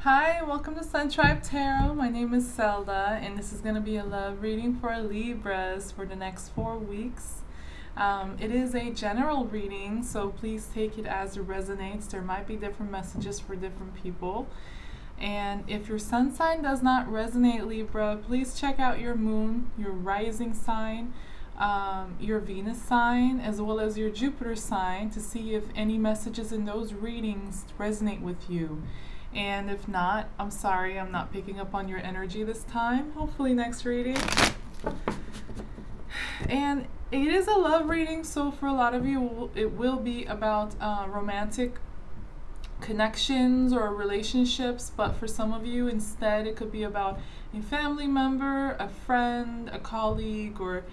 Hi, welcome to Sun Tribe Tarot. My name is Zelda, and this is going to be a love reading for Libras for the next 4 weeks. It is a general reading, so please take it as it resonates. There might be different messages for different people. And if your sun sign does not resonate, Libra, please check out your moon, your rising sign, your Venus sign, as well as your Jupiter sign to see if any messages in those readings resonate with you. And if not, I'm sorry, I'm not picking up on your energy this time. Hopefully next reading. And it is a love reading, so for a lot of you, it will be about romantic connections or relationships, but for some of you, instead, it could be about a family member, a friend, a colleague, or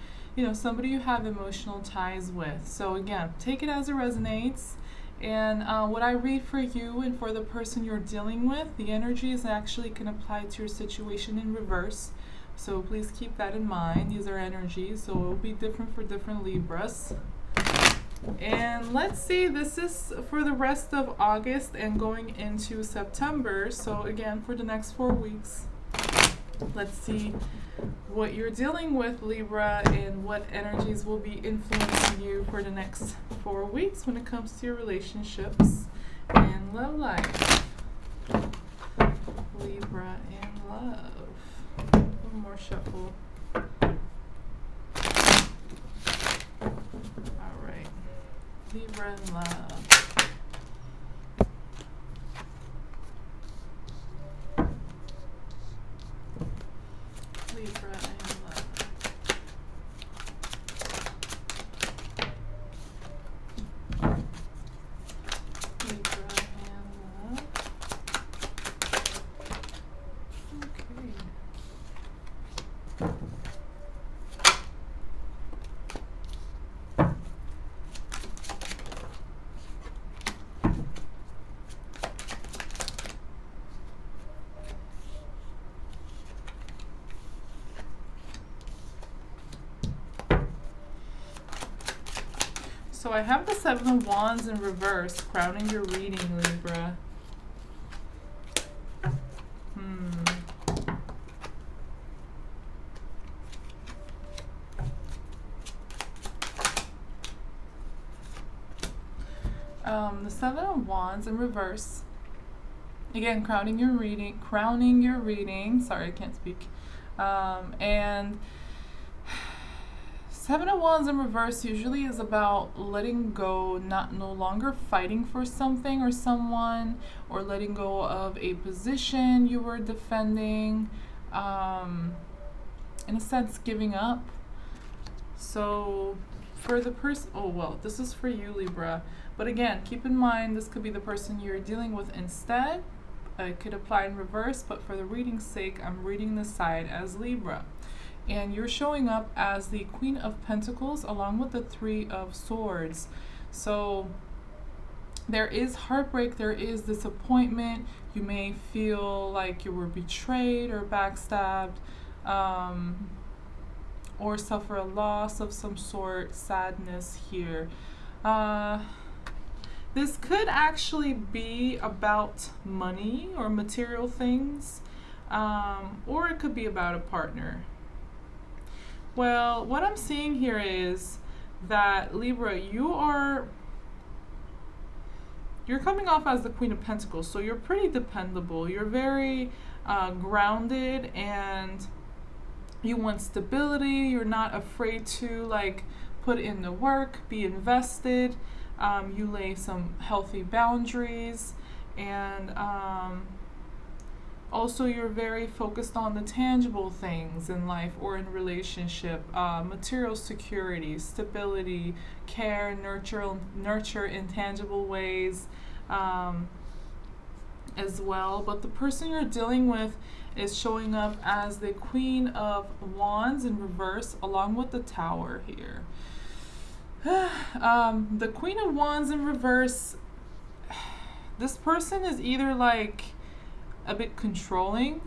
somebody you have emotional ties with. So again, take it as it resonates. And what I read for you and for the person you're dealing with, the energies actually can apply to your situation in reverse. So please keep that in mind. These are energies, so it will be different for different Libras. And let's see, this is for the rest of August and going into September. So again, for the next 4 weeks. Let's see what you're dealing with, Libra, and what energies will be influencing you for the next 4 weeks when it comes to your relationships and love life. Libra and love. One more shuffle. All right. Libra and love. Libra and love. Libra and love. Okay. So I have the Seven of Wands in reverse, crowning your reading, Libra. The Seven of Wands in reverse. Again, crowning your reading. Sorry, I can't speak. And Seven of Wands in reverse usually is about letting go, no longer fighting for something or someone, or letting go of a position you were defending. In a sense, giving up. So for the person, this is for you, Libra. But again, keep in mind, this could be the person you're dealing with instead. It could apply in reverse, but for the reading's sake, I'm reading this side as Libra. And you're showing up as the Queen of Pentacles along with the Three of Swords. So there is heartbreak, there is disappointment. You may feel like you were betrayed or backstabbed, or suffer a loss of some sort, sadness here. This could actually be about money or material things, or it could be about a partner. Well, what I'm seeing here is that, Libra, you're coming off as the Queen of Pentacles, so you're pretty dependable. You're very grounded, and you want stability. You're not afraid to put in the work, be invested. You lay some healthy boundaries, and also you're very focused on the tangible things in life or in relationship, material security, stability, care, nurture in tangible ways as well. But the person you're dealing with is showing up as the Queen of Wands in reverse along with the Tower here. The Queen of Wands in reverse, this person is either a bit controlling,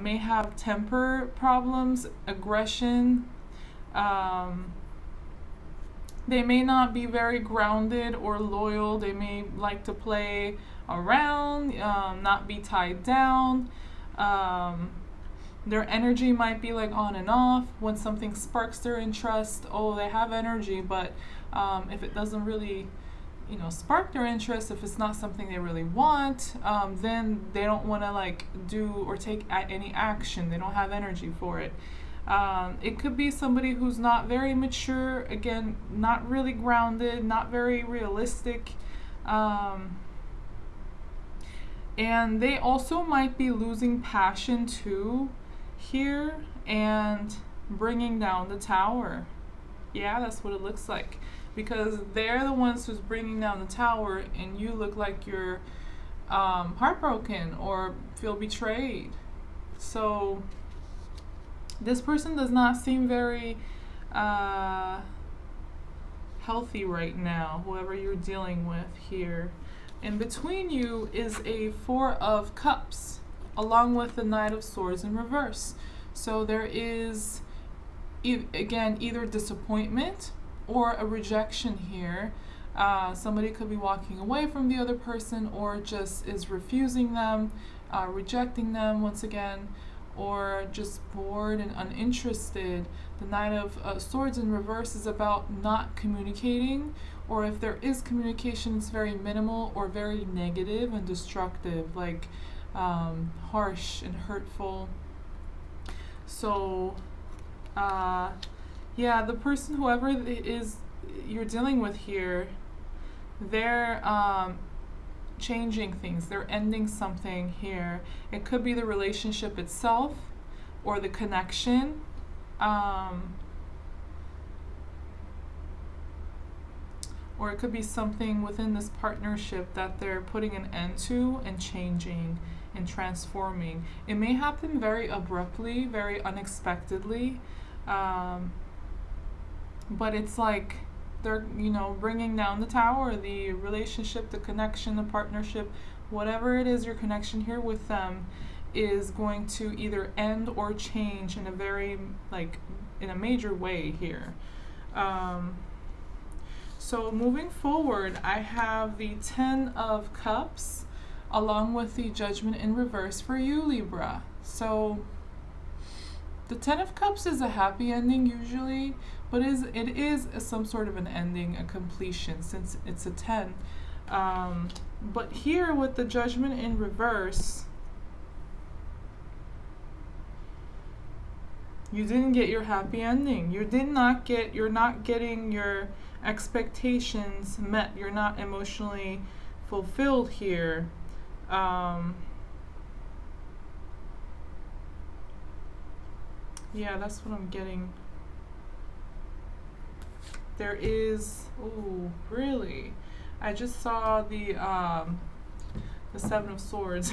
may have temper problems, aggression. They may not be very grounded or loyal. They may like to play around, not be tied down. Their energy might be like on and off. When something sparks their interest, oh, they have energy, but if it doesn't really, spark their interest, if it's not something they really want, then they don't want to like do or take any action. They don't have energy for it. It could be somebody who's not very mature, again, not really grounded, not very realistic. And they also might be losing passion too here and bringing down the tower. Yeah, that's what it looks like. Because they're the ones who's bringing down the tower, and you look like you're heartbroken or feel betrayed. So this person does not seem very healthy right now, whoever you're dealing with here. And between you is a Four of Cups, along with the Knight of Swords in reverse. So there is, again, either disappointment or a rejection here. Somebody could be walking away from the other person, or just is refusing them, rejecting them once again, or just bored and uninterested. The Knight of Swords in reverse is about not communicating, or if there is communication, it's very minimal or very negative and destructive, like harsh and hurtful. So yeah, the person, whoever it is you're dealing with here, they're changing things. They're ending something here. It could be the relationship itself or the connection. Or it could be something within this partnership that they're putting an end to and changing and transforming. It may happen very abruptly, very unexpectedly, but it's like they're, bringing down the tower, the relationship, the connection, the partnership, whatever it is, your connection here with them is going to either end or change in a very, in a major way here. So moving forward, I have the Ten of Cups along with the Judgment in reverse for you, Libra. So the Ten of Cups is a happy ending usually, but it is some sort of an ending, a completion, since it's a 10. But here with the Judgment in reverse, you didn't get your happy ending. You're not getting your expectations met. You're not emotionally fulfilled here. Yeah, that's what I'm getting. There is, ooh, really? I just saw the Seven of Swords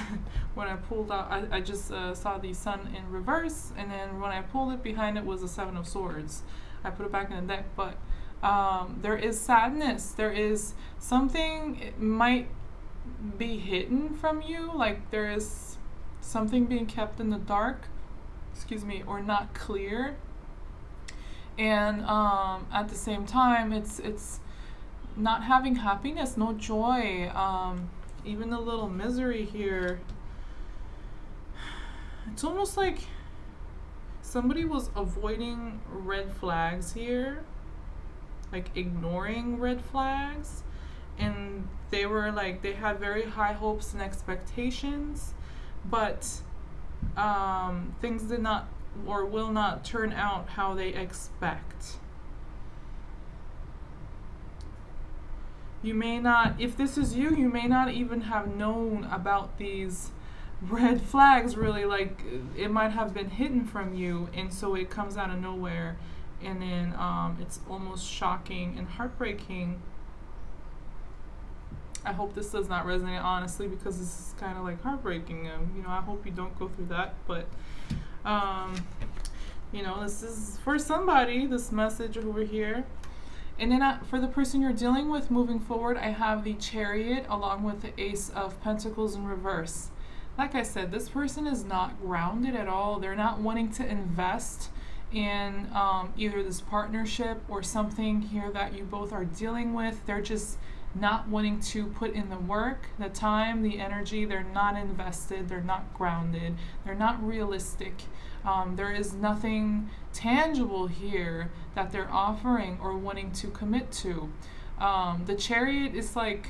when I pulled out. I just saw the Sun in reverse, and then when I pulled it, behind it was the Seven of Swords. I put it back in the deck, but there is sadness. There is something, it might be hidden from you, like there is something being kept in the dark, or not clear. And at the same time, it's not having happiness, no joy, even a little misery here. It's almost like somebody was avoiding red flags here, like ignoring red flags, and they were like, they had very high hopes and expectations, but things did not or will not turn out how they expect. You may not, if this is you, you may not even have known about these red flags really, like it might have been hidden from you, and so it comes out of nowhere, and then it's almost shocking and heartbreaking. I hope this does not resonate, honestly, because this is kind of like heartbreaking. I hope you don't go through that, but this is for somebody, this message over here. And then for the person you're dealing with moving forward, I have the Chariot along with the Ace of Pentacles in reverse. Like I said, this person is not grounded at all. They're not wanting to invest in either this partnership or something here that you both are dealing with. They're just not wanting to put in the work, the time, the energy. They're not invested, they're not grounded, they're not realistic. There is nothing tangible here that they're offering or wanting to commit to. The Chariot is like,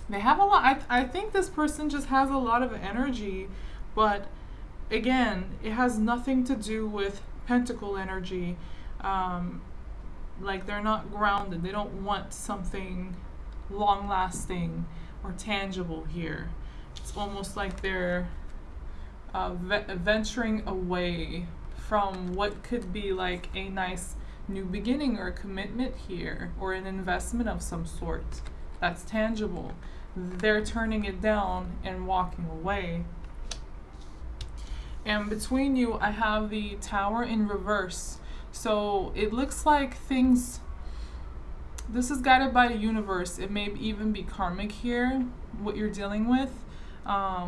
they have a lot. I think this person just has a lot of energy, but again, it has nothing to do with Pentacle energy. Like, they're not grounded. They don't want something long lasting or tangible here. It's almost like they're venturing away from what could be like a nice new beginning or a commitment here, or an investment of some sort that's tangible. They're turning it down and walking away. And between you, I have the Tower in reverse. So it looks like things, this is guided by the universe. It may even be karmic here, what you're dealing with.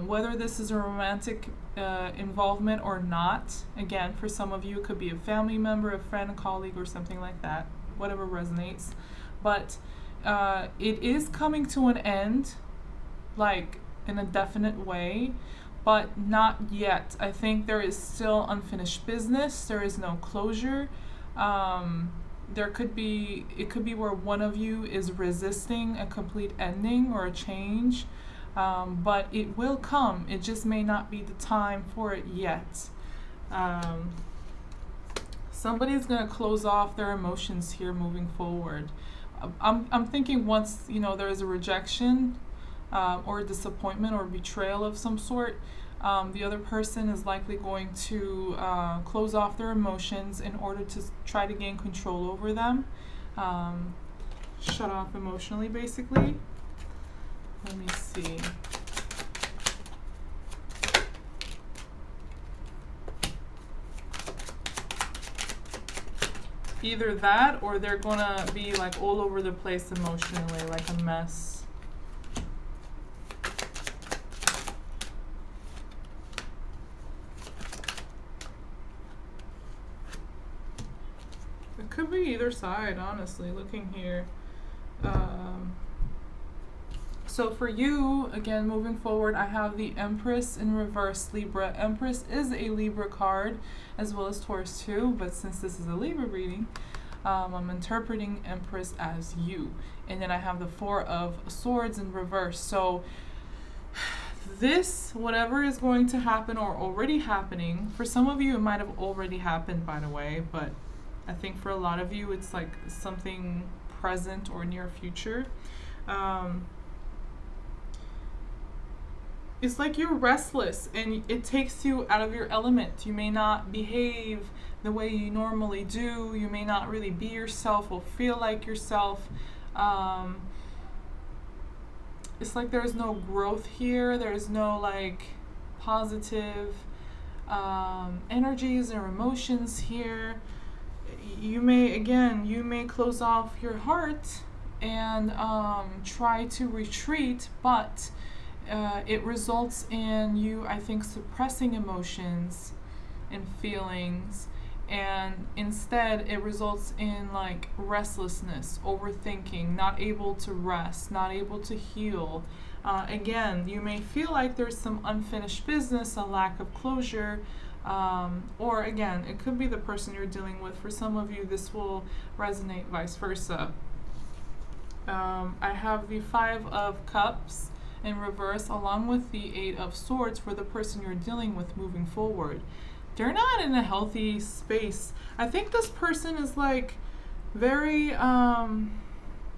Whether this is a romantic involvement or not. Again, for some of you, it could be a family member, a friend, a colleague, or something like that. Whatever resonates. But it is coming to an end, like in a definite way, but not yet. I think there is still unfinished business. There is no closure. It could be where one of you is resisting a complete ending or a change, but it will come. It just may not be the time for it yet. Somebody's gonna close off their emotions here moving forward. I'm thinking once there is a rejection or a disappointment or betrayal of some sort, the other person is likely going to close off their emotions in order to try to gain control over them. Shut off emotionally, basically. Let me see. Either that, or they're gonna be like all over the place emotionally, like a mess. It could be either side, honestly, looking here. So for you, again, moving forward, I have the Empress in reverse, Libra. Empress is a Libra card, as well as Taurus too, but since this is a Libra reading, I'm interpreting Empress as you. And then I have the Four of Swords in reverse. So this, whatever is going to happen or already happening, for some of you it might have already happened, by the way, but I think for a lot of you it's like something present or near future. It's like you're restless and it takes you out of your element. You may not behave the way you normally do. You may not really be yourself or feel like yourself. It's like there's no growth here. There's no like positive energies or emotions here. You may close off your heart and try to retreat, but it results in you, I think, suppressing emotions and feelings, and instead it results in like restlessness, overthinking, not able to rest, not able to heal. Again, you may feel like there's some unfinished business, a lack of closure, or again, it could be the person you're dealing with. For some of you, this will resonate vice versa. I have the Five of Cups in reverse, along with the Eight of Swords for the person you're dealing with moving forward. They're not in a healthy space. I think this person is like very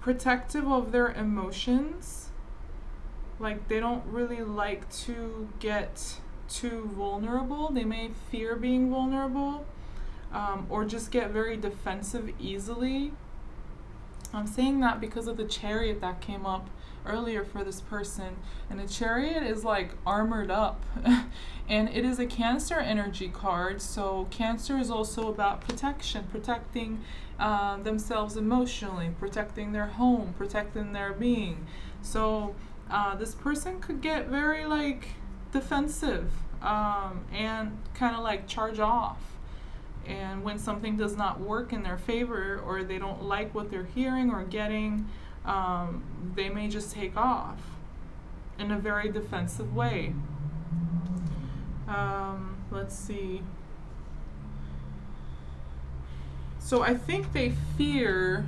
protective of their emotions. Like they don't really like to get too vulnerable. They may fear being vulnerable, or just get very defensive easily. I'm saying that because of the Chariot that came up earlier for this person, and the Chariot is like armored up and it is a Cancer energy card. So Cancer is also about protection, protecting themselves emotionally, protecting their home, protecting their being. So this person could get very like defensive and kind of like charge off. And when something does not work in their favor, or they don't like what they're hearing or getting, they may just take off in a very defensive way. Let's see. So I think they fear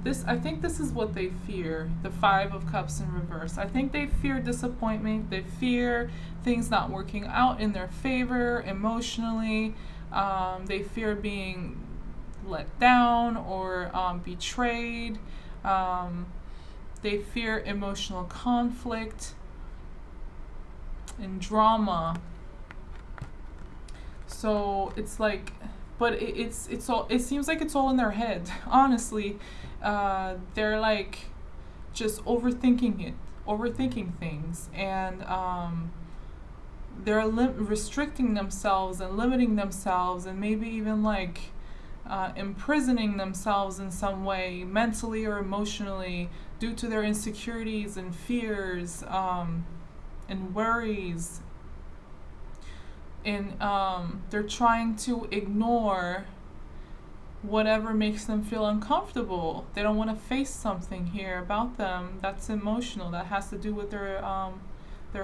this. I think this is what they fear. The Five of Cups in reverse. I think they fear disappointment. They fear things not working out in their favor emotionally. They fear being let down or betrayed. They fear emotional conflict and drama. So it's like, but it's all, it seems like it's all in their head. Honestly, they're like just overthinking things, and they're restricting themselves and limiting themselves, and maybe even like imprisoning themselves in some way, mentally or emotionally, due to their insecurities and fears and worries. And they're trying to ignore whatever makes them feel uncomfortable. They don't want to face something here about them that's emotional, that has to do with their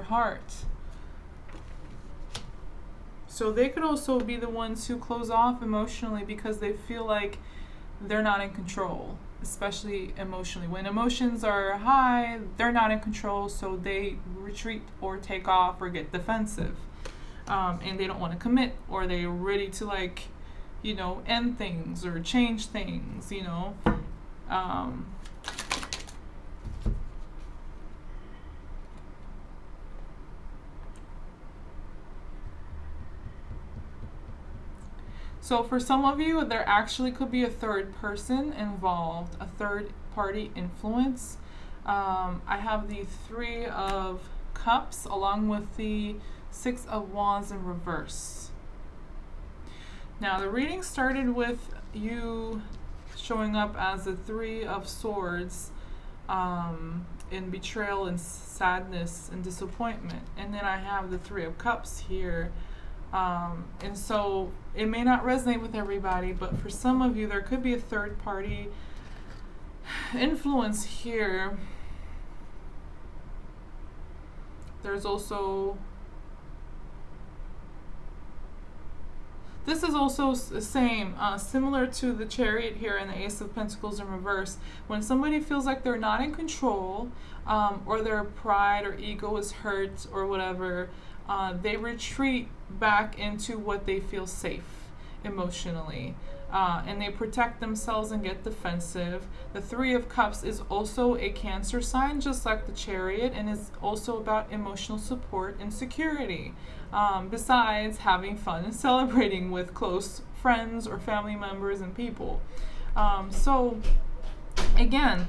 heart. So they could also be the ones who close off emotionally because they feel like they're not in control, especially emotionally. When emotions are high, they're not in control, so they retreat or take off or get defensive. And they don't want to commit, or they're ready to, like, you know, end things or change things, you know. So for some of you, there actually could be a third person involved, a third party influence. I have the Three of Cups along with the Six of Wands in reverse. Now the reading started with you showing up as the Three of Swords in betrayal and sadness and disappointment. And then I have the Three of Cups here. And so it may not resonate with everybody, but for some of you there could be a third party influence here. There's also, this is also the same, similar to the Chariot here and the Ace of Pentacles in reverse. When somebody feels like they're not in control, or their pride or ego is hurt or whatever, they retreat back into what they feel safe emotionally. And they protect themselves and get defensive. The Three of Cups is also a Cancer sign, just like the Chariot, and is also about emotional support and security, besides having fun and celebrating with close friends or family members and people. So again,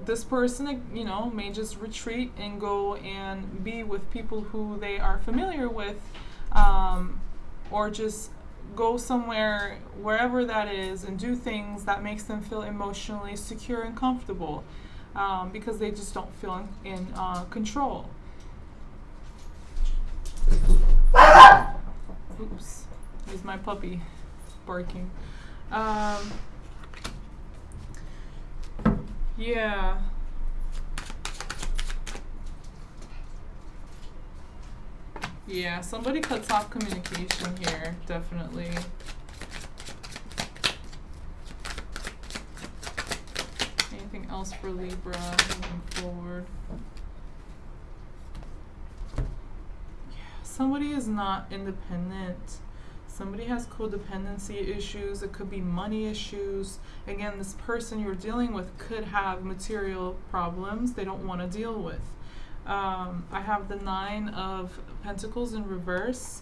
this person, you know, may just retreat and go and be with people who they are familiar with, or just go somewhere, wherever that is, and do things that makes them feel emotionally secure and comfortable, because they just don't feel in control. Oops, here's my puppy barking. Yeah. Yeah, somebody cuts off communication here, definitely. Anything else for Libra moving forward? Yeah, somebody is not independent. Somebody has codependency issues. It could be money issues. Again, this person you're dealing with could have material problems they don't want to deal with. I have the Nine of Pentacles in reverse,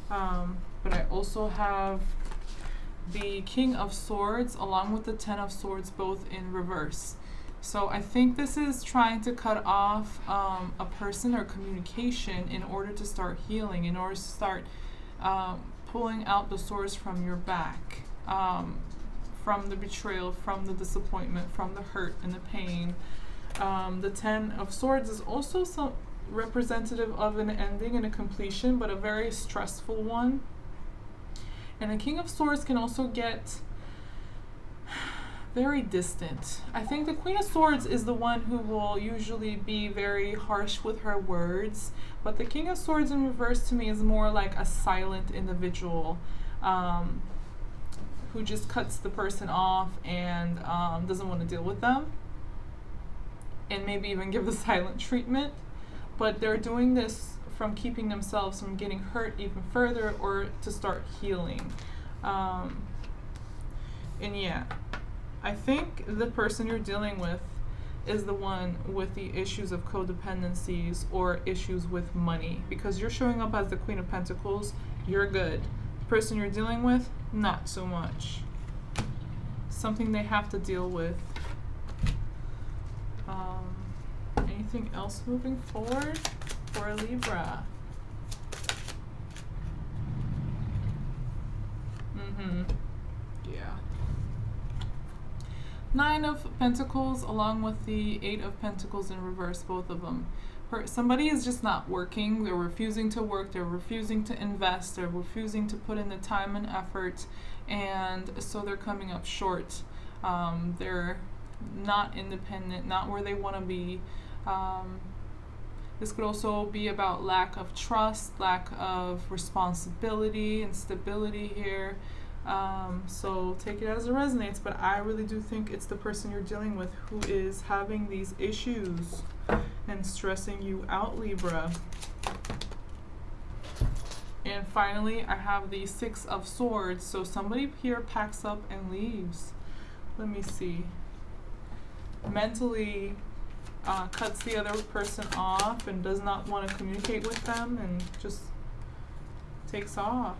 but I also have the King of Swords along with the Ten of Swords, both in reverse. So I think this is trying to cut off a person or communication in order to start healing, in order to start pulling out the swords from your back, from the betrayal, from the disappointment, from the hurt and the pain. The Ten of Swords is also some representative of an ending and a completion, but a very stressful one. And the King of Swords can also get very distant. I think the Queen of Swords is the one who will usually be very harsh with her words, but the King of Swords in reverse to me is more like a silent individual, who just cuts the person off and doesn't want to deal with them, and maybe even give the silent treatment. But they're doing this from keeping themselves from getting hurt even further or to start healing. And yeah, I think the person you're dealing with is the one with the issues of codependencies or issues with money, because you're showing up as the Queen of Pentacles. You're good. The person you're dealing with, not so much. Something they have to deal with. Anything else moving forward for a Libra? Yeah. Nine of Pentacles along with the Eight of Pentacles in reverse, both of them. Somebody is just not working. They're refusing to work. They're refusing to invest. They're refusing to put in the time and effort, and so they're coming up short. They're not independent, not where they want to be. This could also be about lack of trust, lack of responsibility and stability here. So take it as it resonates, but I really do think it's the person you're dealing with who is having these issues and stressing you out, Libra. And finally, I have the Six of Swords. So somebody here packs up and leaves. Let me see. Mentally cuts the other person off and does not want to communicate with them and just takes off.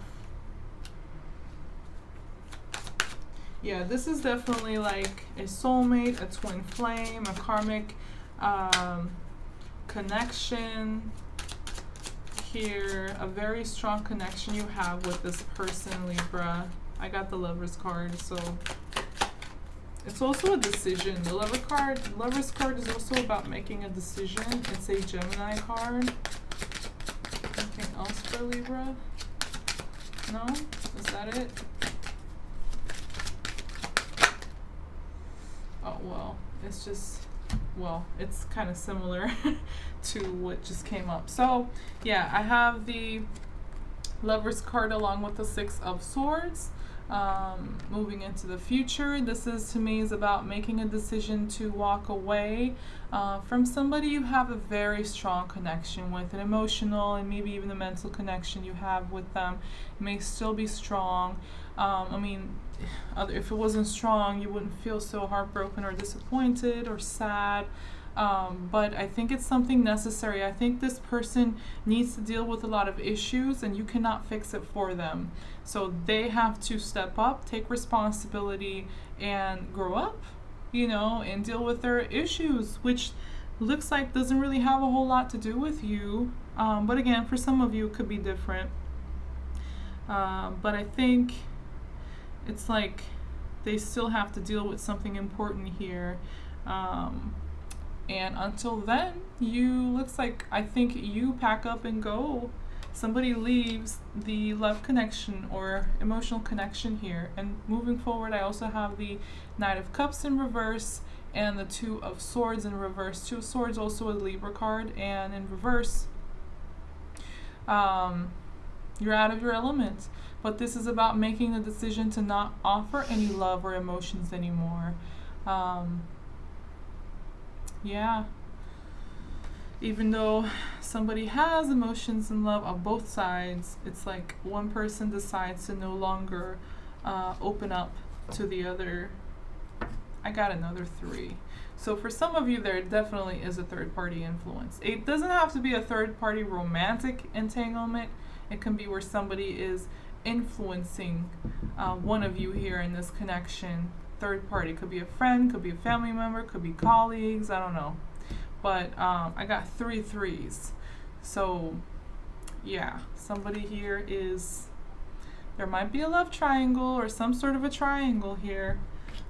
Yeah, this is definitely like a soulmate, a twin flame, a karmic connection here, a very strong connection you have with this person, Libra. I got the Lover's card, so it's also a decision. The Lover's card is also about making a decision. It's a Gemini card. Anything else for Libra? No? Is that it? Oh, well, it's just, well, it's kind of similar to what just came up. So, yeah, I have the Lover's card along with the Six of Swords. Moving into the future, this is to me is about making a decision to walk away from somebody you have a very strong connection with, an emotional and maybe even the mental connection you have with them may still be strong. I mean, if it wasn't strong, you wouldn't feel so heartbroken or disappointed or sad. But I think it's something necessary. I think this person needs to deal with a lot of issues and you cannot fix it for them. So they have to step up, take responsibility, and grow up, you know, and deal with their issues, which looks like doesn't really have a whole lot to do with you. But again, for some of you, it could be different. But I think it's like they still have to deal with something important here. And until then, looks like I think you pack up and go. Somebody leaves the love connection or emotional connection here. And moving forward, I also have the Knight of Cups in reverse and the Two of Swords in reverse. Two of Swords also a Libra card, and in reverse, you're out of your element. But this is about making the decision to not offer any love or emotions anymore. Yeah. Even though somebody has emotions and love on both sides, it's like one person decides to no longer open up to the other. I got another 3. So for some of you, there definitely is a third-party influence. It doesn't have to be a third-party romantic entanglement. It can be where somebody is influencing one of you here in this connection. Third party could be a friend, could be a family member, could be colleagues, I don't know. But I got 3 threes. So yeah, somebody here is, there might be a love triangle or some sort of a triangle here.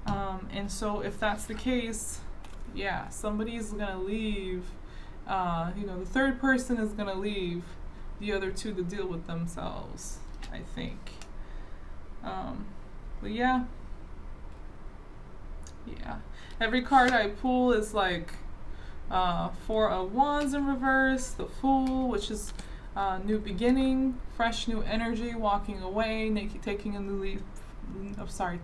And so if that's the case, yeah, somebody's gonna leave. The third person is gonna leave the other two to deal with themselves, I think. But yeah, Yeah. Every card I pull is like Four of Wands in reverse, the Fool, which is new beginning, fresh new energy, walking away, taking a new leap.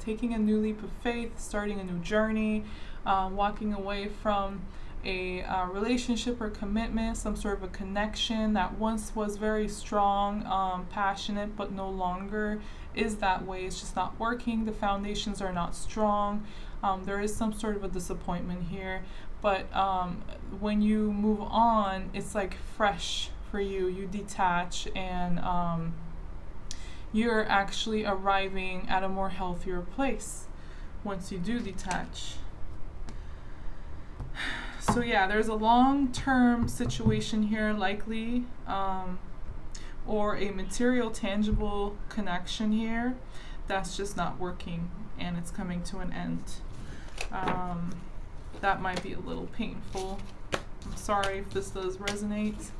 Taking a new leap of faith, starting a new journey, walking away from a relationship or commitment, some sort of a connection that once was very strong, passionate, but no longer is that way. It's just not working. The foundations are not strong. There is some sort of a disappointment here, but when you move on, it's like fresh for you. You detach and you're actually arriving at a more healthier place once you do detach. So yeah, there's a long-term situation here likely, or a material tangible connection here that's just not working and it's coming to an end. That might be a little painful. I'm sorry if this does resonate.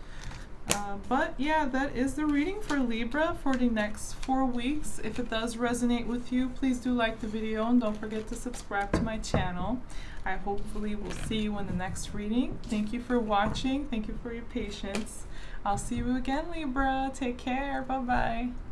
But yeah, that is the reading for Libra for the next 4 weeks. If it does resonate with you, please do like the video and don't forget to subscribe to my channel. I hopefully will see you in the next reading. Thank you for watching. Thank you for your patience. I'll see you again, Libra. Take care. Bye-bye.